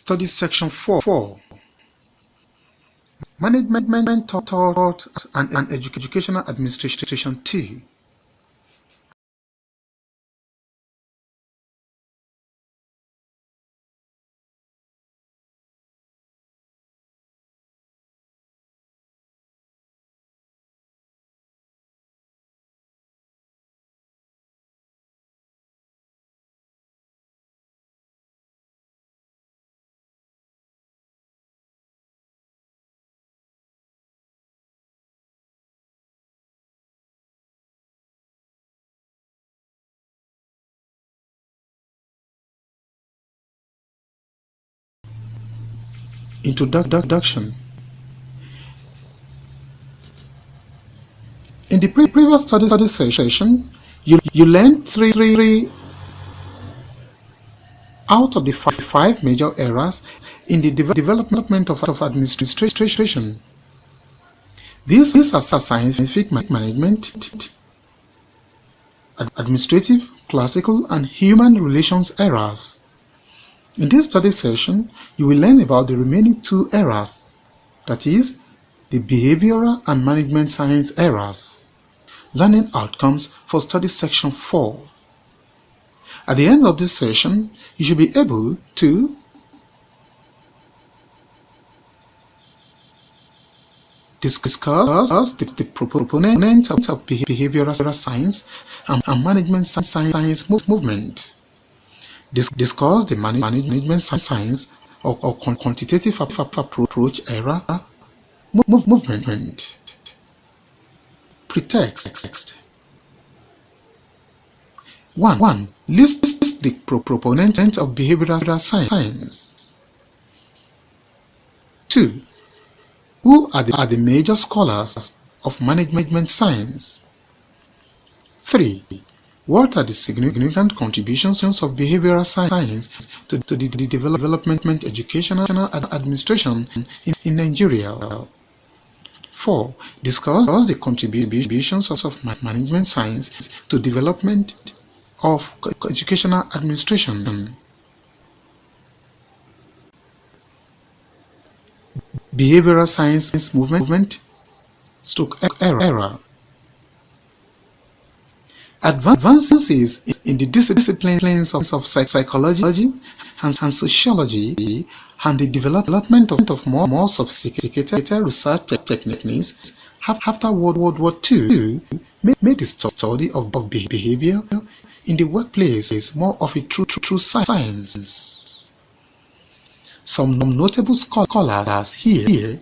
Study Section 4. Management Thought and Educational Administration 2. Introduction. In the previous study session, you learned three out of the five major eras in the development of administration. These are scientific management, administrative, classical, and human relations eras. In this study session, you will learn about the remaining two eras, that is, the behavioral and management science eras. Learning outcomes for study section 4. At the end of this session, you should be able to discuss the proponent of behavioral science and management science movement. Discuss the management science or quantitative approach era movement. Pretext. 1. List the proponent of behavioral science. 2. Who are the major scholars of management science? 3. What are the significant contributions of behavioral science to the development, educational, and administration in Nigeria? 4. Discuss the contributions of management science to development of educational administration. Behavioral science movement era. Advances in the disciplines of psychology and sociology and the development of more sophisticated research techniques after World War II made the study of behavior in the workplace more of a true science. Some notable scholars here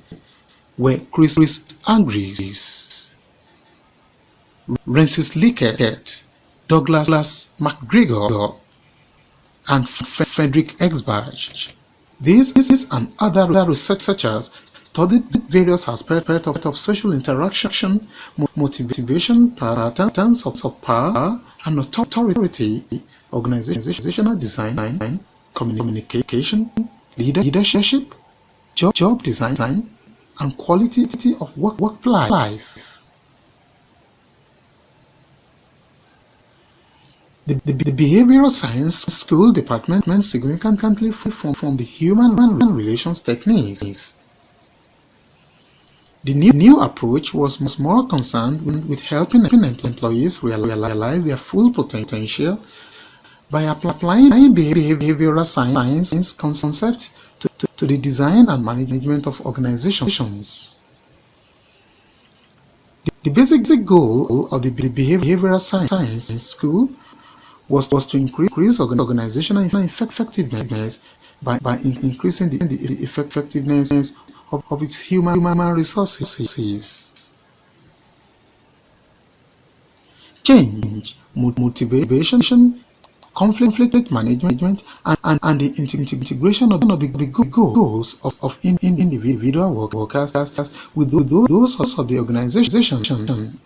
were Chris Angris, Francis Likert, Douglas MacGregor, and Frederick Exbach. These and other researchers studied various aspects of social interaction, motivation, patterns of power and authority, organizational design, communication, leadership, job design, and quality of work life. The behavioral science school department significantly from the human relations techniques. The new approach was more concerned with helping employees realize their full potential by applying behavioral science concepts to the design and management of organizations. The basic goal of the behavioral science school was to increase organizational effectiveness by increasing the effectiveness of its human resources. Change, motivation, conflict management, and the integration of the goals of individual workers with those of the organization.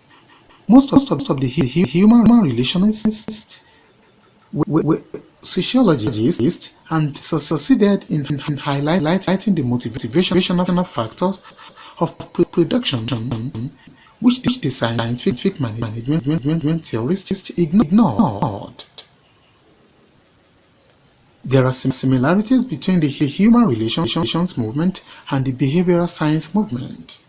Most of the human relationists were sociologists and succeeded in highlighting the motivational factors of production, which the scientific management, theorists ignored. There are similarities between the human relations movement and the behavioral science movement.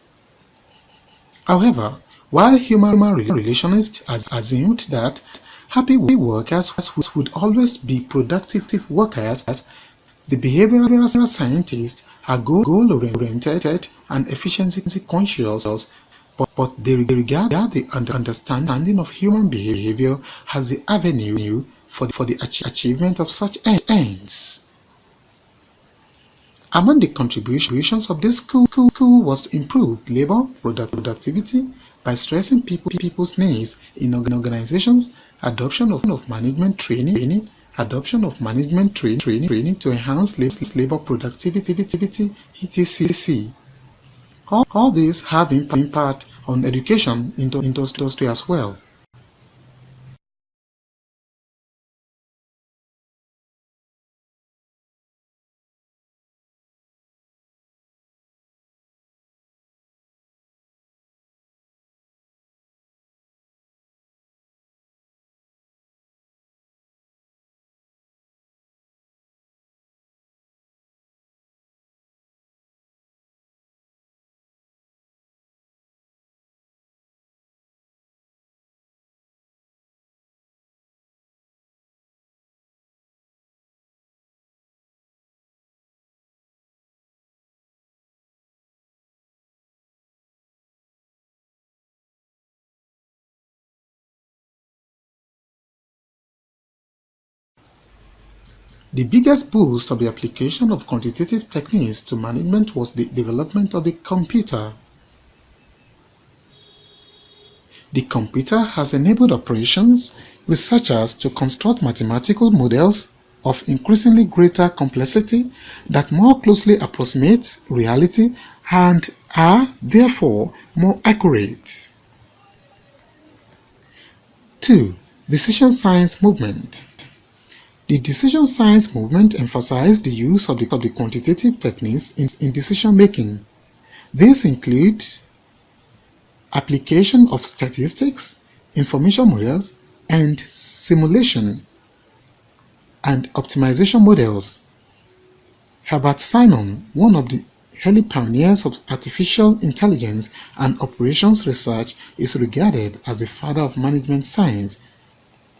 However, while human relationists assumed that happy workers would always be productive workers, the behavioral scientists are goal-oriented and efficiency-conscious, but they regard the understanding of human behavior as the avenue for the achievement of such ends. Among the contributions of this school was improved labor productivity by stressing people's needs in organizations, adoption of management training, to enhance labor productivity, etc. All these have impact on education industry as well. The biggest boost of the application of quantitative techniques to management was the development of the computer. The computer has enabled operations researchers to construct mathematical models of increasingly greater complexity that more closely approximate reality and are therefore more accurate. 2. Decision science movement. The decision science movement emphasized the use of the quantitative techniques in decision making. These include application of statistics, information models, and simulation and optimization models. Herbert Simon, one of the early pioneers of artificial intelligence and operations research, is regarded as the father of management science,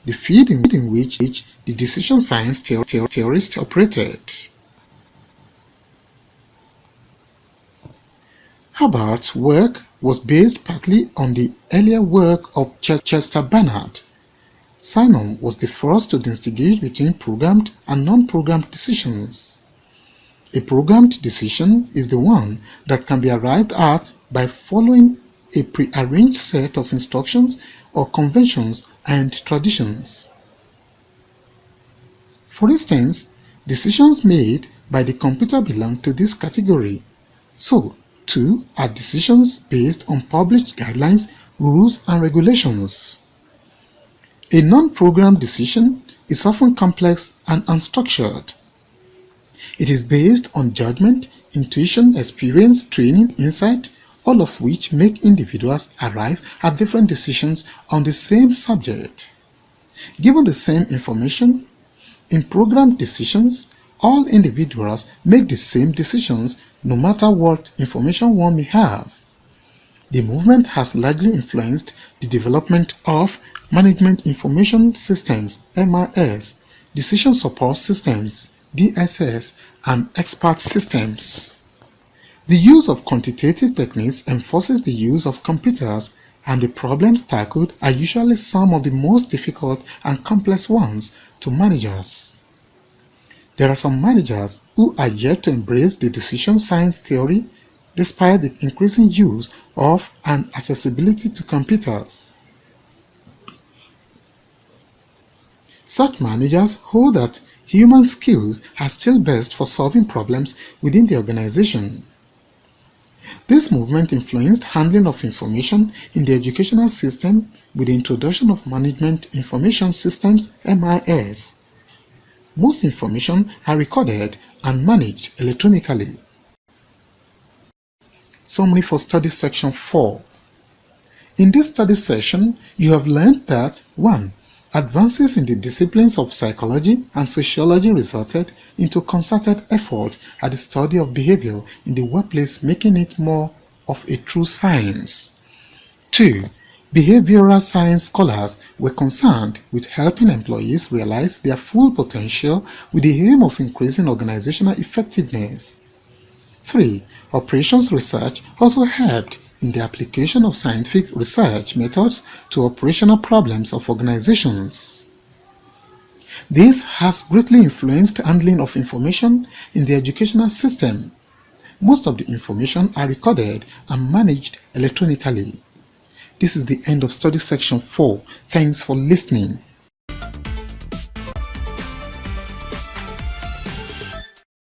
the field in which the decision science theorists operated. Herbert's work was based partly on the earlier work of Chester Barnard. Simon was the first to distinguish between programmed and non-programmed decisions. A programmed decision is the one that can be arrived at by following a pre-arranged set of instructions or conventions and traditions. For instance, decisions made by the computer belong to this category. So, 2 are decisions based on published guidelines, rules, and regulations. A non-programmed decision is often complex and unstructured. It is based on judgment, intuition, experience, training, insight, all of which make individuals arrive at different decisions on the same subject. Given the same information, in programmed decisions, all individuals make the same decisions no matter what information one may have. The movement has largely influenced the development of Management Information Systems (MIS), Decision Support Systems (DSS), and Expert Systems. The use of quantitative techniques enforces the use of computers, and the problems tackled are usually some of the most difficult and complex ones to managers. There are some managers who are yet to embrace the decision science theory despite the increasing use of and accessibility to computers. Such managers hold that human skills are still best for solving problems within the organization. This movement influenced handling of information in the educational system with the introduction of Management Information Systems (MIS). Most information are recorded and managed electronically. Summary for Study Section 4. In this study session, you have learned that 1. Advances in the disciplines of psychology and sociology resulted into concerted effort at the study of behavior in the workplace, making it more of a true science. 2. Behavioral science scholars were concerned with helping employees realize their full potential with the aim of increasing organizational effectiveness. 3. Operations research also helped in the application of scientific research methods to operational problems of organizations. This has greatly influenced handling of information in the educational system. Most of the information are recorded and managed electronically. This is the end of study section 4. Thanks for listening.